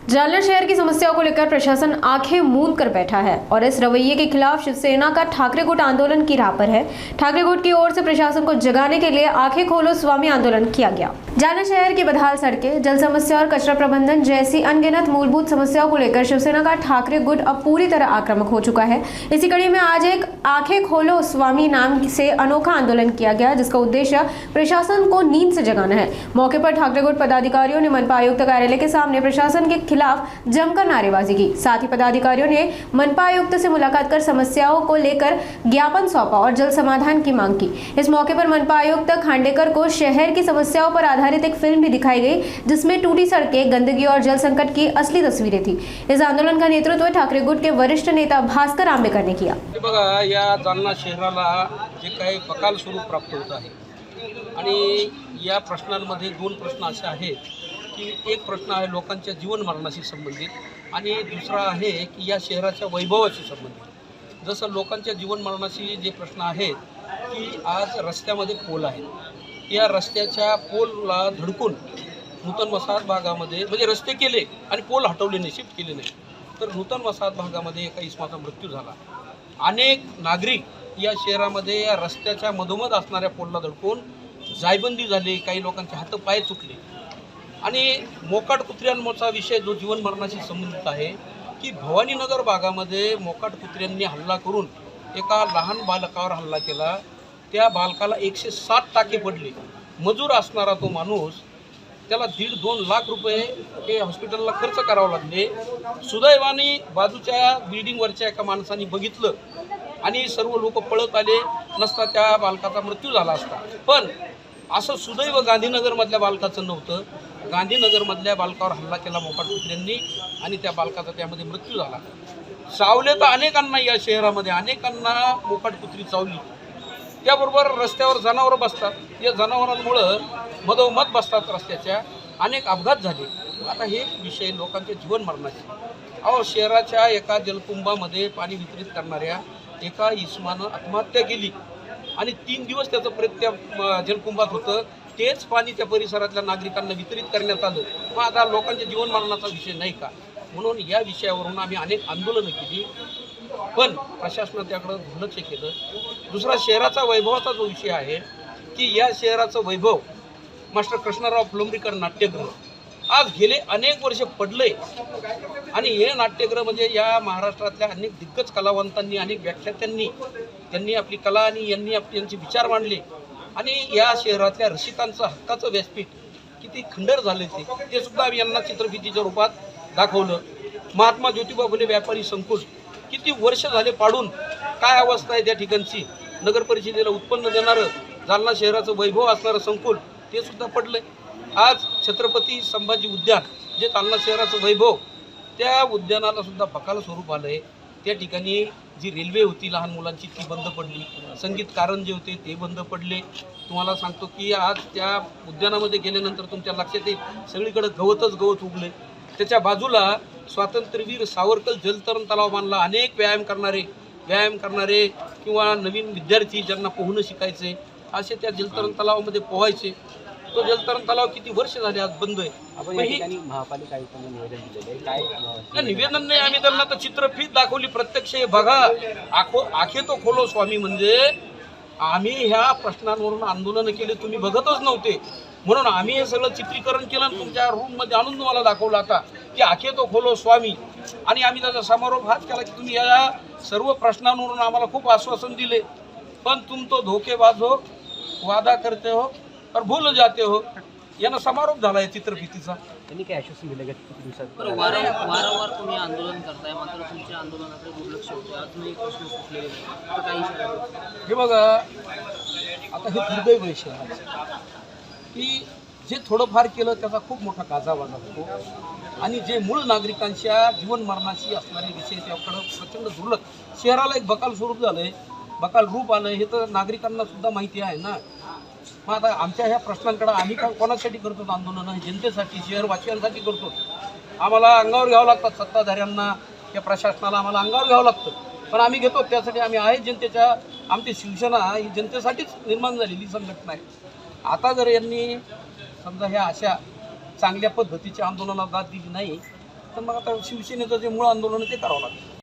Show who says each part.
Speaker 1: जालना शहर की समस्याओं को लेकर प्रशासन आंखें मूंद कर बैठा है और इस रवैये के खिलाफ शिवसेना का ठाकरे गुट आंदोलन की राह पर है। ठाकरे गुट की ओर से प्रशासन को जगाने के लिए आंखें खोलो स्वामी आंदोलन किया गया। जालना शहर की बदहाल सड़कें, जल समस्या और कचरा प्रबंधन जैसी अनगिनत मूलभूत समस्याओं को लेकर शिवसेना का ठाकरे गुट अब पूरी तरह आक्रामक हो चुका है। इसी कड़ी में आज एक आंखें खोलो स्वामी नाम से अनोखा आंदोलन किया गया, जिसका उद्देश्य प्रशासन को नींद से जगाना है। मौके पर ठाकरे गुट पदाधिकारियों ने मनपा आयुक्त कार्यालय के सामने प्रशासन के खिलाफ जमकर नारेबाजी की। साथ ही पदाधिकारियों ने मनपा आयुक्त से मुलाकात कर समस्याओं को लेकर ज्ञापन सौंपा और जल्द समाधान की मांग की। इस मौके पर मनपा आयुक्त खांडेकर को शहर की समस्याओं पर आधारित एक फिल्म भी दिखाई गई, जिसमें टूटी सड़कें, गंदगी और जल संकट की असली तस्वीरें थी। इस आंदोलन का नेतृत्व ठाकरे गुट के वरिष्ठ नेता भास्कर आंबेकर ने किया।
Speaker 2: बघा, या जालना शहराला जे काही बकाल स्वरूप प्राप्त होत आहे आणि या प्रश्नांमध्ये दोन प्रश्न असे आहेत की एक प्रश्न आहे लोकांच्या जीवन मरणाशी संबंधित आणि दुसरा आहे की या शहराच्या वैभवाशी संबंधित। जसं लोकांच्या जीवन मरणाशी जे प्रश्न आहेत की आज रस्त्यामध्ये पोल आहेत, या रस्त्याच्या पोलला धडकून नूतन वसाहत भागामध्ये म्हणजे रस्ते केले आणि पोल हटवले नाही, शिफ्ट केले नाही, तर नूतन वसाहत भागामध्ये एका इसमाचा मृत्यू झाला। अनेक नागरिक या शहरामध्ये या रस्त्याच्या मधोमध असणाऱ्या पोलला धडकून जायबंदी झाली, काही लोकांचे हात पाय तुटले। आणि मोकाट कुत्र्यांचा विषय जो जीवन मरणाशी संबंधित आहे की भवानीनगर भागामध्ये मोकाट कुत्र्यांनी हल्ला करून एका लहान बालकावर हल्ला केला। त्या बालकाला 107 टाके पडले। मजूर असणारा तो माणूस, त्याला 1.5-2 लाख रुपये हे हॉस्पिटलला खर्च करावे लागले। सुदैवाने बाजूच्या बिल्डिंगवरच्या एका माणसाने बघितलं आणि सर्व लोक पळत आले, नसता त्या बालकाचा मृत्यू झाला असता। पण असं सुदैव गांधीनगरमधल्या बालकाचं नव्हतं। गांधीनगरमधल्या बालकावर हल्ला केला मोकाट कुत्र्यांनी आणि त्या बालकाचा त्यामध्ये मृत्यू झाला। चावले तर अनेकांना या शहरामध्ये, अनेकांना मोकाट कुत्री चावली। त्याबरोबर रस्त्यावर जनावरं बसतात, या जनावरांमुळं मधोमध बसतात रस्त्याच्या, अनेक अपघात झाले। आता हे विषय लोकांच्या जीवन मरणाचे। अहो, शहराच्या एका जलकुंभामध्ये पाणी वितरित करणाऱ्या एका इसमानं आत्महत्या केली आणि 3 दिवस त्याचं प्रेत त्या जलकुंभात होतं। तेच पाणी त्या परिसरातल्या नागरिकांना वितरित करण्यात आलं। मग आता लोकांच्या जीवन मरणाचा विषय नाही का? म्हणून या विषयावरून आम्ही अनेक आंदोलनं केली, पण प्रशासनाने त्याकडं दुर्लक्ष केलं। दुसरा शहराचा वैभवाचा जो विषय आहे की या शहराचं वैभव मास्टर कृष्णराव फुलंब्रीकर नाट्यगृह आज गेले अनेक वर्ष पडले आणि हे नाट्यगृह म्हणजे या महाराष्ट्रातल्या अनेक दिग्गज कलावंतांनी, अनेक व्याख्यात्यांनी त्यांनी आपली कला आणि यांचे विचार मांडले आणि या शहरातल्या रसिकांचं हक्काचं व्यासपीठ किती खंडर झाले ते सुद्धा आम्ही यांना चित्रफितीच्या रूपात दाखवलं। महात्मा ज्योतिबा फुले व्यापारी संकुल किती वर्ष झाले पाडून, काय अवस्था आहे त्या ठिकाणची। नगर परिषदेला उत्पन्न देणारं, जालना शहराचं वैभव असणारं संकुल ते सुद्धा पडलंय। आज छत्रपती संभाजी उद्यान जे जालना शहराचं वैभव, त्या उद्यानाला सुद्धा बकाल स्वरूप आलं आहे। त्या ठिकाणी जी रेल्वे होती लहान मुलांची ती बंद पडली, संगीत कारंजे होते ते बंद पडले। तुम्हाला सांगतो की आज त्या उद्यानामध्ये गेल्यानंतर तुमच्या लक्षात येईल सगळीकडे गवतच गवत उगले। त्याच्या बाजूला स्वातंत्र्यवीर सावरकर जलतरण तलाव बांधला। अनेक व्यायाम करणारे किंवा नवीन विद्यार्थी ज्यांना पोहणं शिकायचे असे त्या जलतरण तलावामध्ये पोहायचे। तो जलतरण तलाव किती वर्ष झाले आज बंद आहे।
Speaker 3: महापालिका आयुक्तांनी निवेदन दिलेलं आहे, काय
Speaker 2: निवेदन नाही, आम्ही त्यांना तर चित्रफीत दाखवली प्रत्यक्ष। बघा, आखे तो खोलो स्वामी म्हणजे आम्ही ह्या प्रश्नांवरून आंदोलन केले, तुम्ही बघतच नव्हते म्हणून आम्ही हे सगळं चित्रीकरण केलं आणि तुमच्या रूममध्ये आणून तुम्हाला दाखवलं आता की आखे तो खोलो स्वामी। आणि आम्ही त्याचा समारोप हाच केला की तुम्ही या सर्व प्रश्नांवरून आम्हाला खूप आश्वासन दिले, पण तुम तो धोकेबाज हो, वादा करते हो और भूल जाते हो। यानं समारोप झाला आहे चित्रफितीचा।
Speaker 3: त्यांनी काय आश्वासन दिलं किती दिवसात?
Speaker 4: वारंवार तुम्ही आंदोलन करताय, मात्र तुमच्या आंदोलनाकडे दुर्लक्ष होते। अजूनही प्रश्न सुटलेले नाही, काही
Speaker 2: हे बघा, आता हे दुर्दैव विषय आहे की जे थोडंफार केलं त्याचा खूप मोठा गाजावाजा होतो आणि जे मूळ नागरिकांच्या जीवन मरणाशी असणारे विषय त्याकडं प्रचंड दुर्लक्ष। शहराला एक बकाल स्वरूप झालंय, बकाल रूप आलं हे तर नागरिकांना सुद्धा माहिती आहे ना। मग आता आमच्या ह्या प्रश्नांकडे आम्ही कोणासाठी करतो आंदोलन? जनतेसाठी, शहरवासियांसाठी करतो। आम्हाला अंगावर घ्यावं लागतात, सत्ताधाऱ्यांना या प्रशासनाला आम्हाला अंगावर घ्यावं लागतं, पण आम्ही घेतो। त्यासाठी आम्ही आहे जनतेच्या, आमची शिवसेना ही जनतेसाठीच निर्माण झालेली संघटना आहे। आता जर यांनी समजा ह्या अशा चांगल्या पद्धतीच्या आंदोलनाला दाद दिली नाही तर मग आता शिवसेनेचं जे मूळ आंदोलन आहे ते करावं लागतं.